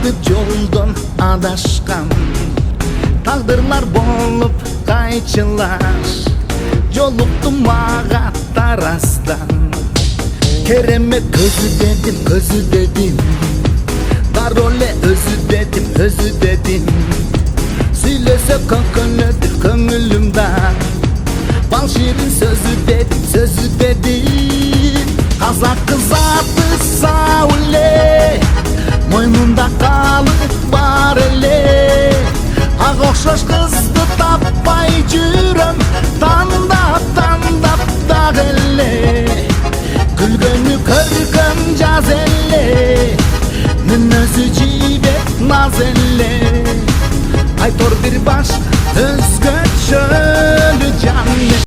Артып жолдон адашкан тагдырлар болуп кайчылаш жолуктум мага тараздан. Керемет көзү дедим дароо эле өзү дедим сүйлөсө көкөнөт көңүлүмда бал ширин сөзү дедим. Казак кызаты сау эле мойнунда калып бар эле, ак окшош кызды таппай жүрөм тандап дагы эле. Күлгөнү көргөм жаз эле, мүнөзү жибек наз эле. Айтор бир баш өзгө